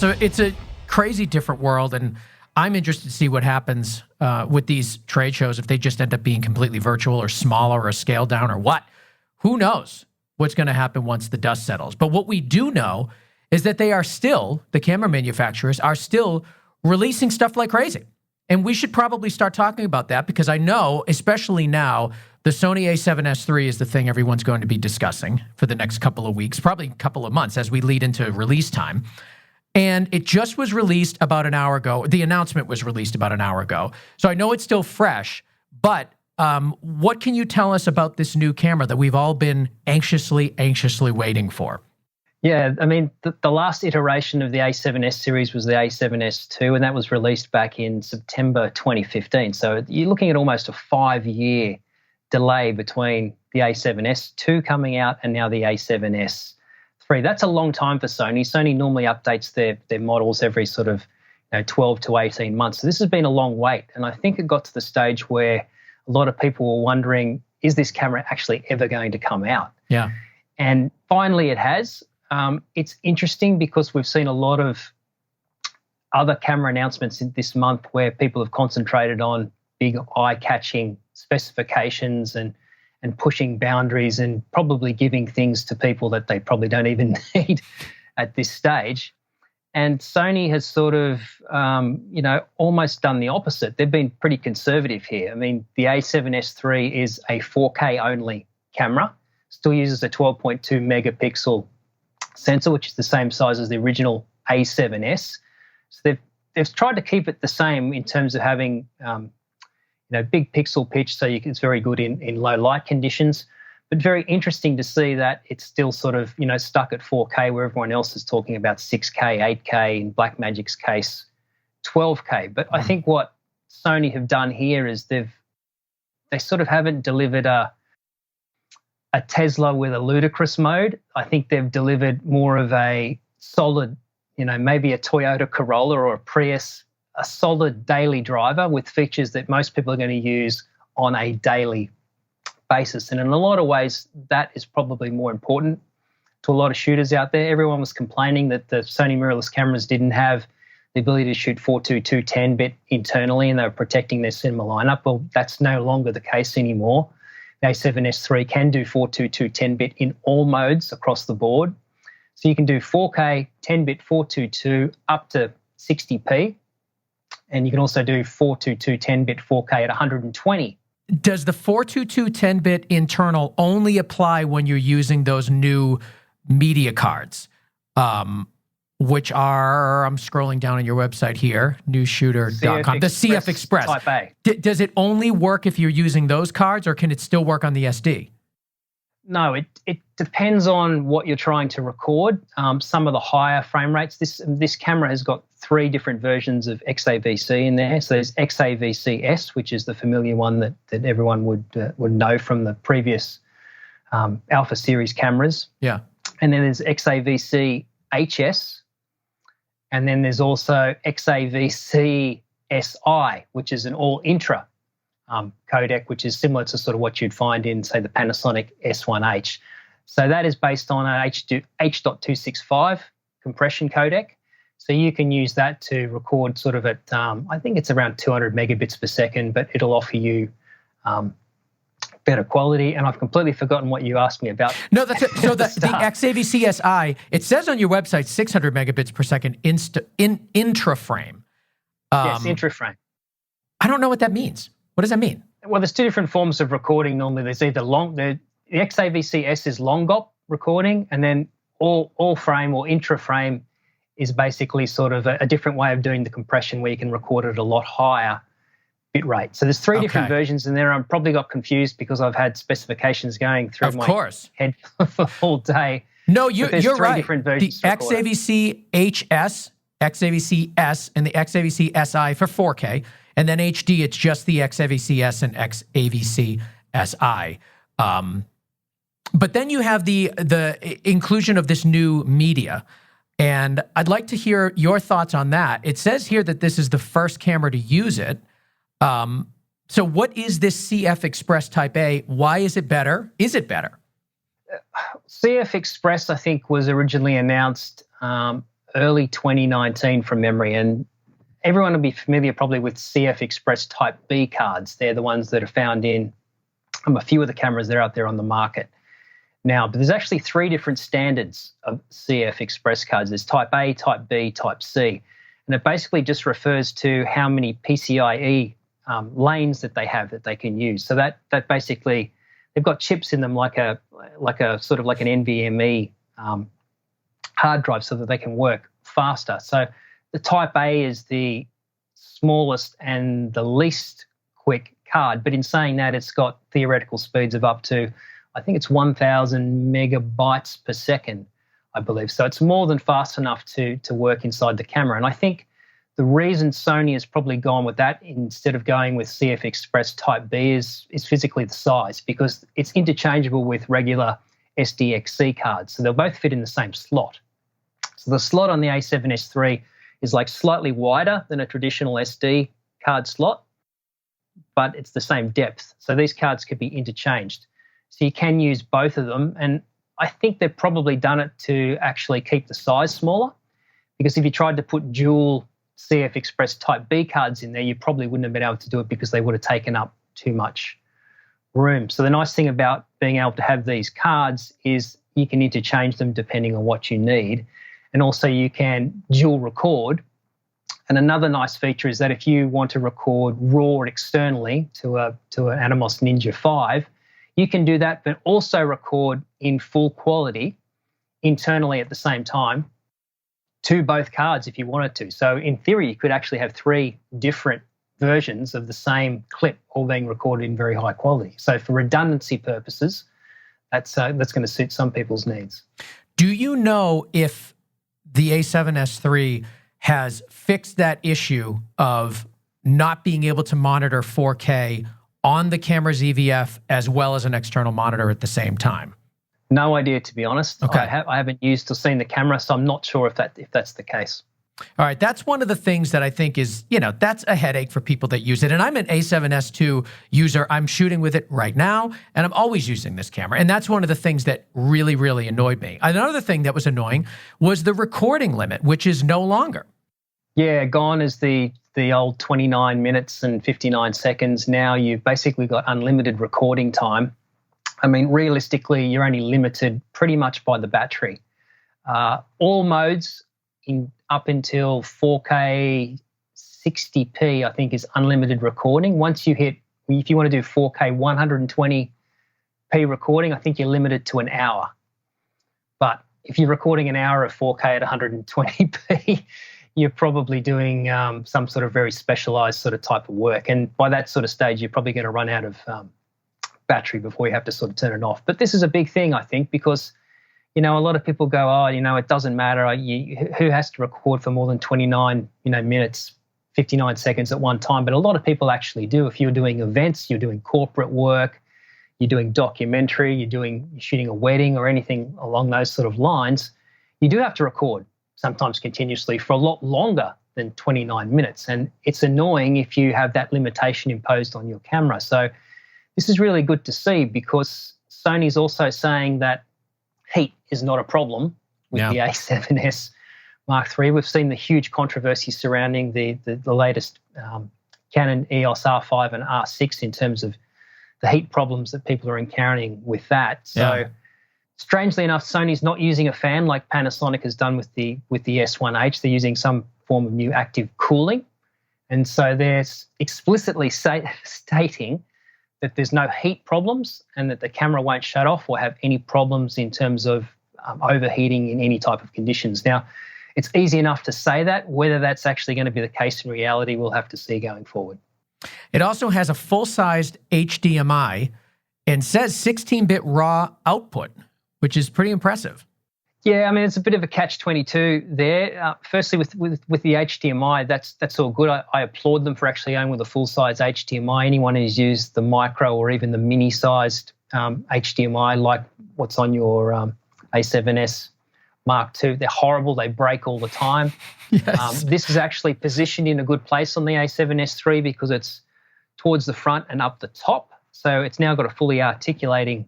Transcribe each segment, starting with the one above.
it's a crazy different world, and I'm interested to see what happens with these trade shows, if they just end up being completely virtual or smaller or scaled down or what. Who knows what's going to happen once the dust settles. But what we do know is that they are still, the camera manufacturers are still releasing stuff like crazy. And we should probably start talking about that, because I know, especially now, the Sony A7S III is the thing everyone's going to be discussing for the next couple of weeks, probably a couple of months as we lead into release time. And it just was released about an hour ago. The announcement was released about an hour ago. So I know it's still fresh, but what can you tell us about this new camera that we've all been anxiously waiting for? Yeah, I mean, the last iteration of the A7S series was the A7S II, and that was released back in September 2015. So you're looking at almost a 5-year delay between the A7S II coming out and now the A7S III. That's a long time for Sony. Sony normally updates their models every sort of 12 to 18 months. So this has been a long wait, and I think it got to the stage where a lot of people were wondering, is this camera actually ever going to come out? Yeah. And finally it has. It's interesting because we've seen a lot of other camera announcements this month where people have concentrated on big eye-catching specifications and pushing boundaries and probably giving things to people that they probably don't even need at this stage. And Sony has sort of, almost done the opposite. They've been pretty conservative here. I mean, the A7S III is a 4K only camera, still uses a 12.2 megapixel sensor, which is the same size as the original A7S. So they've tried to keep it the same in terms of having, big pixel pitch, so it's very good in low light conditions. But very interesting to see that it's still sort of, stuck at 4K where everyone else is talking about 6K, 8K, in Blackmagic's case, 12K. But I think what Sony have done here is they sort of haven't delivered a Tesla with a ludicrous mode. I think they've delivered more of a solid, maybe a Toyota Corolla or a Prius, a solid daily driver with features that most people are going to use on a daily basis. And in a lot of ways, that is probably more important to a lot of shooters out there. Everyone was complaining that the Sony mirrorless cameras didn't have the ability to shoot 422 10-bit internally and they were protecting their cinema lineup. Well, that's no longer the case anymore. The A7S III can do 422 10-bit in all modes across the board. So you can do 4K, 10-bit 422 up to 60p. And you can also do 422 10-bit 4K at 120. Does the 422 10-bit internal only apply when you're using those new media cards, which are, I'm scrolling down on your website here, newshooter.com, the CF Express. Type A. Does it only work if you're using those cards, or can it still work on the SD? No, it depends on what you're trying to record. Some of the higher frame rates, this camera has got 3 different versions of XAVC in there. So there's XAVC-S, which is the familiar one that everyone would know from the previous Alpha series cameras. Yeah. And then there's XAVC-HS, and then there's also XAVC-SI, which is an all-intra codec, which is similar to sort of what you'd find in, say, the Panasonic S1H. So that is based on an H.265 compression codec. So you can use that to record sort of at, I think it's around 200 megabits per second, but it'll offer you better quality. And I've completely forgotten what you asked me about. No, that's it. So the XAVC-SI, it says on your website 600 megabits per second intra-frame. Yes, intra-frame. I don't know what that means. What does that mean? Well, there's 2 different forms of recording. Normally, there's either the XAVC-S is long GOP recording, and then all frame or intra-frame is basically sort of a different way of doing the compression where you can record at a lot higher bit rate. So there's 3 different versions in there. I probably got confused because I've had specifications going through my head for all day. No, you're right. Different versions the XAVC-HS, XAVC-S, and the XAVC-SI for 4K. And then HD, it's just the XAVC-S and XAVC-SI. But then you have the inclusion of this new media. And I'd like to hear your thoughts on that. It says here that this is the first camera to use it. So what is this CF Express Type A? Why is it better? Is it better? CF Express, I think, was originally announced early 2019 from memory. And everyone will be familiar probably with CF Express Type B cards. They're the ones that are found in a few of the cameras that are out there on the market now. But there's actually 3 different standards of CF Express cards. There's Type A, Type B, Type C. And it basically just refers to how many PCIe lanes that they have that they can use. So that basically, they've got chips in them like a sort of like an NVMe hard drive so that they can work faster. So the Type A is the smallest and the least quick card, but in saying that, it's got theoretical speeds of up to, I think it's 1,000 megabytes per second, I believe. So it's more than fast enough to work inside the camera. And I think the reason Sony has probably gone with that instead of going with CF Express Type B is physically the size, because it's interchangeable with regular SDXC cards. So they'll both fit in the same slot. So the slot on the A7S III is like slightly wider than a traditional SD card slot, but it's the same depth. So these cards could be interchanged. So you can use both of them. And I think they've probably done it to actually keep the size smaller, because if you tried to put dual CF Express Type B cards in there, you probably wouldn't have been able to do it because they would have taken up too much room. So the nice thing about being able to have these cards is you can interchange them depending on what you need. And also you can dual record. And another nice feature is that if you want to record RAW externally to an Atomos Ninja 5, you can do that, but also record in full quality internally at the same time to both cards if you wanted to. So in theory, you could actually have 3 different versions of the same clip all being recorded in very high quality. So for redundancy purposes, that's going to suit some people's needs. Do you know if the A7S III has fixed that issue of not being able to monitor 4K on the camera's EVF as well as an external monitor at the same time? No idea, to be honest. Okay. I haven't used or seen the camera, so I'm not sure if that's the case. All right, that's one of the things that I think is, that's a headache for people that use it. And I'm an A7S II user. I'm shooting with it right now, and I'm always using this camera. And that's one of the things that really, really annoyed me. Another thing that was annoying was the recording limit, which is no longer. Yeah, gone is the old 29 minutes and 59 seconds. Now you've basically got unlimited recording time. I mean, realistically, you're only limited pretty much by the battery. All modes up until 4K 60p, I think, is unlimited recording. Once you hit, if you want to do 4K 120p recording, I think you're limited to an hour. But if you're recording an hour of 4K at 120p, you're probably doing some sort of very specialized sort of type of work. And by that sort of stage, you're probably going to run out of battery before you have to sort of turn it off. But this is a big thing, I think, because a lot of people go, it doesn't matter. Who has to record for more than 29, minutes, 59 seconds at one time? But a lot of people actually do. If you're doing events, you're doing corporate work, you're doing documentary, you're shooting a wedding or anything along those sort of lines, you do have to record sometimes continuously for a lot longer than 29 minutes. And it's annoying if you have that limitation imposed on your camera. So this is really good to see, because Sony's also saying that heat is not a problem with the A7S Mark III. We've seen the huge controversy surrounding the latest Canon EOS R5 and R6 in terms of the heat problems that people are encountering with that. So strangely enough, Sony's not using a fan like Panasonic has done with the S1H. They're using some form of new active cooling. And so they're explicitly stating that there's no heat problems and that the camera won't shut off or have any problems in terms of overheating in any type of conditions. Now, it's easy enough to say that. Whether that's actually going to be the case in reality, we'll have to see going forward. It also has a full-sized HDMI and says 16-bit RAW output, which is pretty impressive. Yeah, I mean, it's a bit of a catch-22 there. Firstly, with the HDMI, that's all good. I applaud them for actually going with a full-size HDMI. Anyone who's used the micro or even the mini-sized HDMI, like what's on your A7S Mark II, they're horrible. They break all the time. Yes. This is actually positioned in a good place on the A7S III because it's towards the front and up the top. So it's now got a fully articulating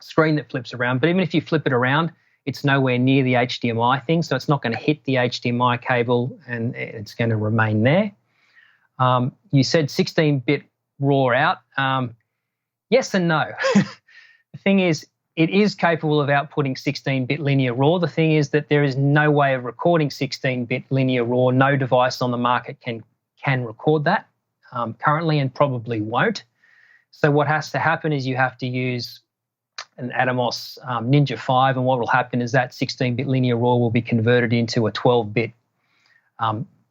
screen that flips around. But even if you flip it around, It's nowhere near the HDMI thing, so it's not going to hit the HDMI cable, and it's going to remain there. You said 16-bit RAW out. Yes and no. The thing is, it is capable of outputting 16-bit linear RAW. The thing is that there is no way of recording 16-bit linear RAW. No device on the market can record that currently, and probably won't. So what has to happen is you have to use an Atomos Ninja 5, and what will happen is that 16-bit linear RAW will be converted into a 12-bit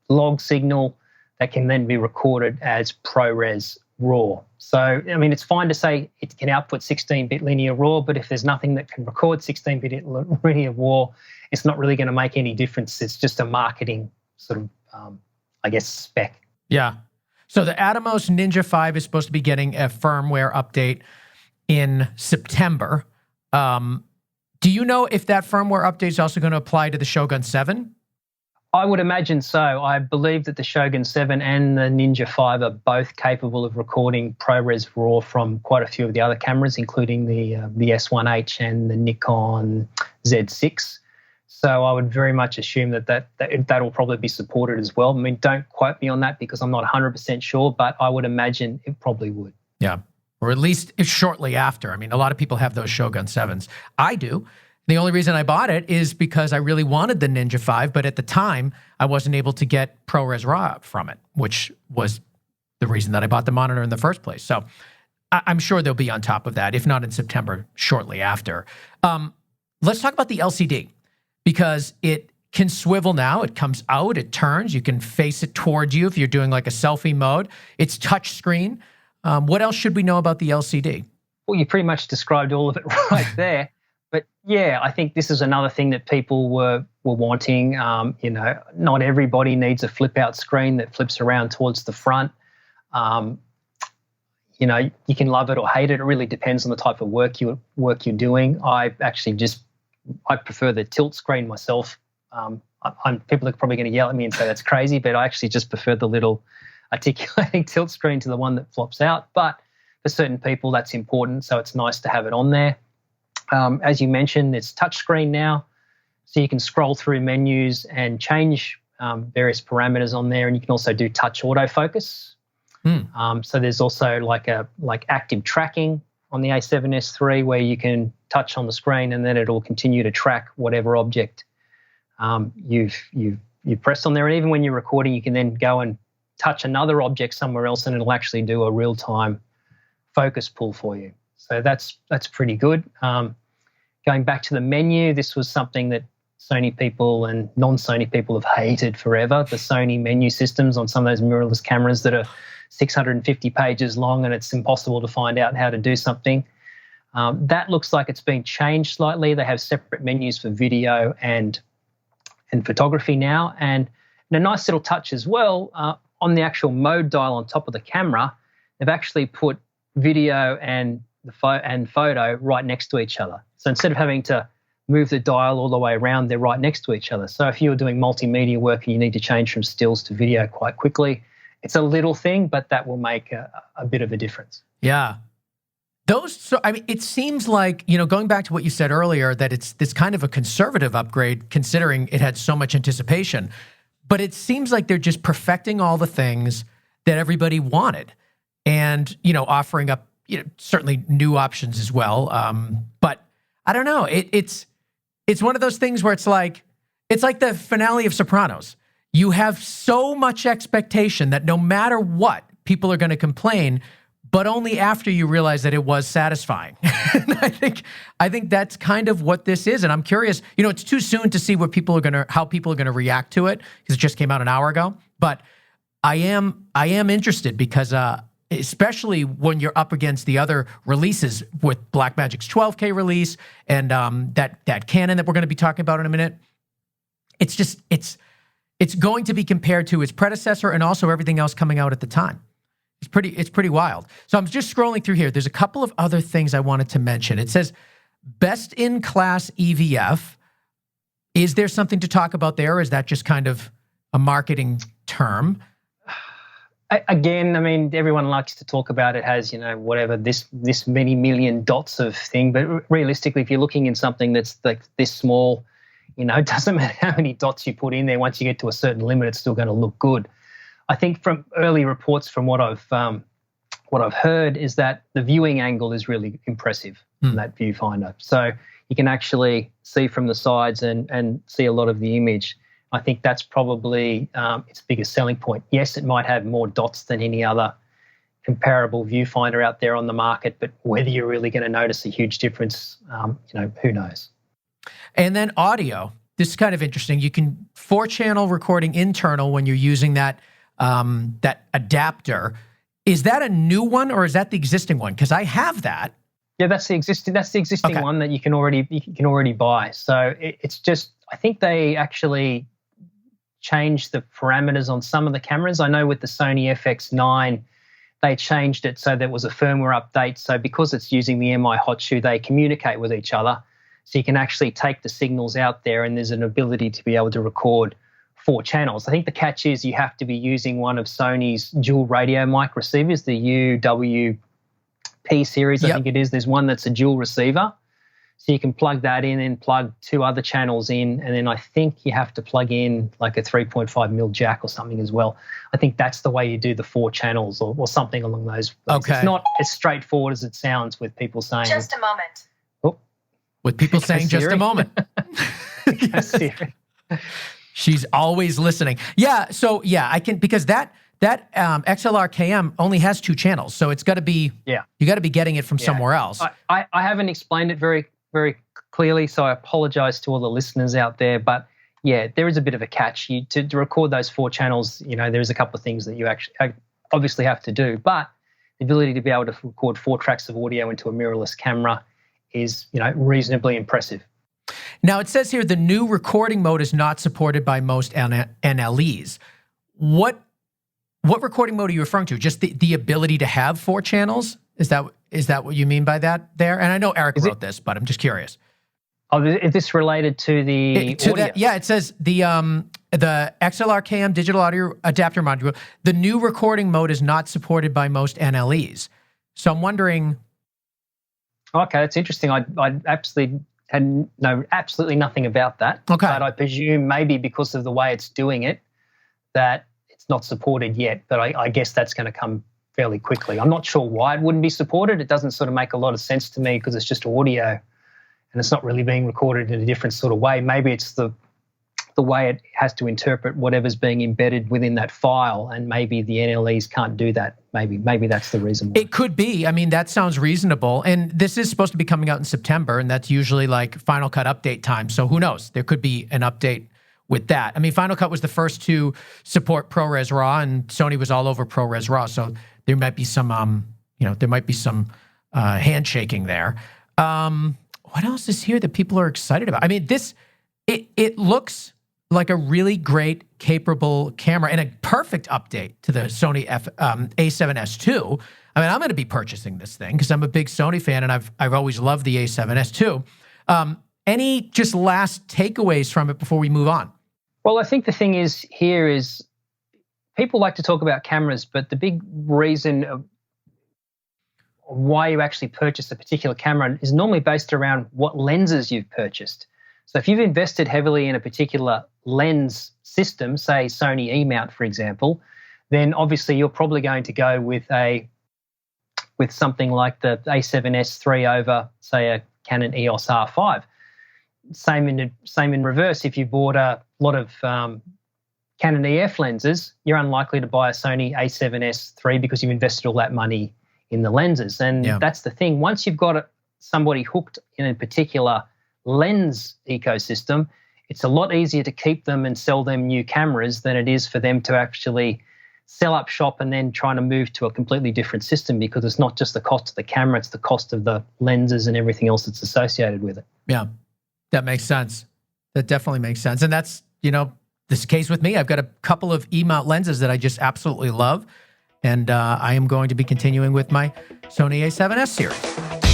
log signal that can then be recorded as ProRes RAW. So, I mean, it's fine to say it can output 16-bit linear RAW, but if there's nothing that can record 16-bit linear RAW, it's not really going to make any difference. It's just a marketing sort of, I guess, spec. Yeah. So the Atomos Ninja 5 is supposed to be getting a firmware update in September. Do you know if that firmware update is also going to apply to the Shogun 7? I would imagine so. I believe that the Shogun 7 and the Ninja 5 are both capable of recording ProRes RAW from quite a few of the other cameras, including the S1H and the Nikon Z6. So I would very much assume that will probably be supported as well. I mean, don't quote me on that because I'm not 100% sure, but I would imagine it probably would. Yeah, or at least shortly after. I mean, a lot of people have those Shogun 7s. I do. The only reason I bought it is because I really wanted the Ninja 5, but at the time, I wasn't able to get ProRes RAW from it, which was the reason that I bought the monitor in the first place. So I'm sure they'll be on top of that, if not in September, shortly after. Let's talk about the LCD, because it can swivel now. It comes out, it turns. You can face it towards you if you're doing like a selfie mode. It's touch screen. What else should we know about the LCD? Well, you pretty much described all of it right there. But yeah, I think this is another thing that people were wanting. You know, not everybody needs a flip-out screen that flips around towards the front. You know, you can love it or hate it. It really depends on the type of work you're doing. I prefer the tilt screen myself. People are probably going to yell at me and say that's crazy, but I actually just prefer the little articulating tilt screen to the one that flops out. But for certain people, that's important, so it's nice to have it on there. As you mentioned, it's touchscreen now, so you can scroll through menus and change various parameters on there, and you can also do touch autofocus. So there's also like active tracking on the A7S III, where you can touch on the screen and then it'll continue to track whatever object you've pressed on there. And even when you're recording, you can then go and touch another object somewhere else, and it'll actually do a real-time focus pull for you. So that's pretty good. Going back to the menu, this was something that Sony people and non-Sony people have hated forever. The Sony menu systems on some of those mirrorless cameras that are 650 pages long, and it's impossible to find out how to do something. That looks like it's been changed slightly. They have separate menus for video and photography now. And a nice little touch as well, on the actual mode dial on top of the camera, they've actually put video and photo right next to each other. So instead of having to move the dial all the way around, they're right next to each other. So if you're doing multimedia work and you need to change from stills to video quite quickly, it's a little thing, but that will make a bit of a difference. Yeah. I mean, it seems like, going back to what you said earlier, that it's this kind of a conservative upgrade considering it had so much anticipation. But it seems like they're just perfecting all the things that everybody wanted and, offering up, certainly new options as well. But I don't know. It's one of those things where it's like the finale of Sopranos. You have so much expectation that no matter what, people are going to complain, but only after you realize that it was satisfying. And I think that's kind of what this is. And I'm curious, it's too soon to see how people are going to react to it, because it just came out an hour ago. But I am interested because, especially when you're up against the other releases with Blackmagic's 12K release and that Canon that we're going to be talking about in a minute. It's going to be compared to its predecessor and also everything else coming out at the time. It's pretty wild. So I'm just scrolling through here. There's a couple of other things I wanted to mention. It says best in class EVF. Is there something to talk about there, or is that just kind of a marketing term? Again, I mean, everyone likes to talk about it has, whatever, this many million dots of thing. But realistically, if you're looking in something that's like this small, it doesn't matter how many dots you put in there. Once you get to a certain limit, it's still going to look good. I think from early reports, from what I've heard, is that the viewing angle is really impressive in that viewfinder. So you can actually see from the sides and see a lot of the image. I think that's probably its biggest selling point. Yes, it might have more dots than any other comparable viewfinder out there on the market, but whether you're really going to notice a huge difference, who knows? And then audio. This is kind of interesting. You can 4-channel recording internal when you're using that adapter. Is that a new one or is that the existing one? Because I have that. Yeah, that's the existing okay. one that you can already buy. So it's just, I think they actually changed the parameters on some of the cameras. I know with the Sony FX9, they changed it so there was a firmware update. So because it's using the MI hot shoe, they communicate with each other. So you can actually take the signals out there and there's an ability to be able to record 4 channels. I think the catch is you have to be using one of Sony's dual radio mic receivers, the UWP series, I think it is. There's one that's a dual receiver. So you can plug that in and plug 2 other channels in. And then I think you have to plug in like a 3.5 mil jack or something as well. I think that's the way you do the 4 channels or something along those lines. Okay. It's not as straightforward as it sounds with people saying. Just a moment. Oh. With people saying just a moment. She's always listening. Yeah, so yeah, I can, because that XLR KM only has 2 channels. So it's got to be, you got to be getting it from somewhere else. I haven't explained it very, very clearly, so I apologize to all the listeners out there. But yeah, there is a bit of a catch. To record those 4 channels, there's a couple of things that you actually obviously have to do. But the ability to be able to record 4 tracks of audio into a mirrorless camera is, reasonably impressive. Now, it says here the new recording mode is not supported by most NLEs. What recording mode are you referring to? Just the ability to have 4 channels? Is that what you mean by that there? And I know Eric wrote this, but I'm just curious. Oh, is this related to the audio? Yeah, it says the XLR KM digital audio adapter module, the new recording mode is not supported by most NLEs. So I'm wondering. Okay, that's interesting. I absolutely know absolutely nothing about that. Okay. But I presume maybe because of the way it's doing it, that it's not supported yet. But I guess that's going to come fairly quickly. I'm not sure why it wouldn't be supported. It doesn't sort of make a lot of sense to me because it's just audio and it's not really being recorded in a different sort of way. Maybe it's the way it has to interpret whatever's being embedded within that file, and maybe the NLEs can't do that. Maybe that's the reason why. It could be. I mean, that sounds reasonable. And this is supposed to be coming out in September, and that's usually like Final Cut update time. So who knows? There could be an update with that. I mean, Final Cut was the first to support ProRes RAW, and Sony was all over ProRes RAW. So there might be some, handshaking there. What else is here that people are excited about? I mean, it looks like a really great, capable camera and a perfect update to the Sony A7S II. I mean, I'm going to be purchasing this thing because I'm a big Sony fan and I've always loved the A7S II. Any just last takeaways from it before we move on? Well, I think the thing is here is people like to talk about cameras, but the big reason of why you actually purchase a particular camera is normally based around what lenses you've purchased. So if you've invested heavily in a particular lens system, say Sony E-mount, for example, then obviously you're probably going to go with something like the A7S III over, say, a Canon EOS R5. Same in reverse. If you bought a lot of Canon EF lenses, you're unlikely to buy a Sony A7S III because you've invested all that money in the lenses. And that's the thing. Once you've got somebody hooked in a particular lens ecosystem, it's a lot easier to keep them and sell them new cameras than it is for them to actually sell up shop and then trying to move to a completely different system, because it's not just the cost of the camera, it's the cost of the lenses and everything else that's associated with it. Yeah, that makes sense. That definitely makes sense. And that's, this case with me. I've got a couple of E-mount lenses that I just absolutely love. And I am going to be continuing with my Sony A7S series.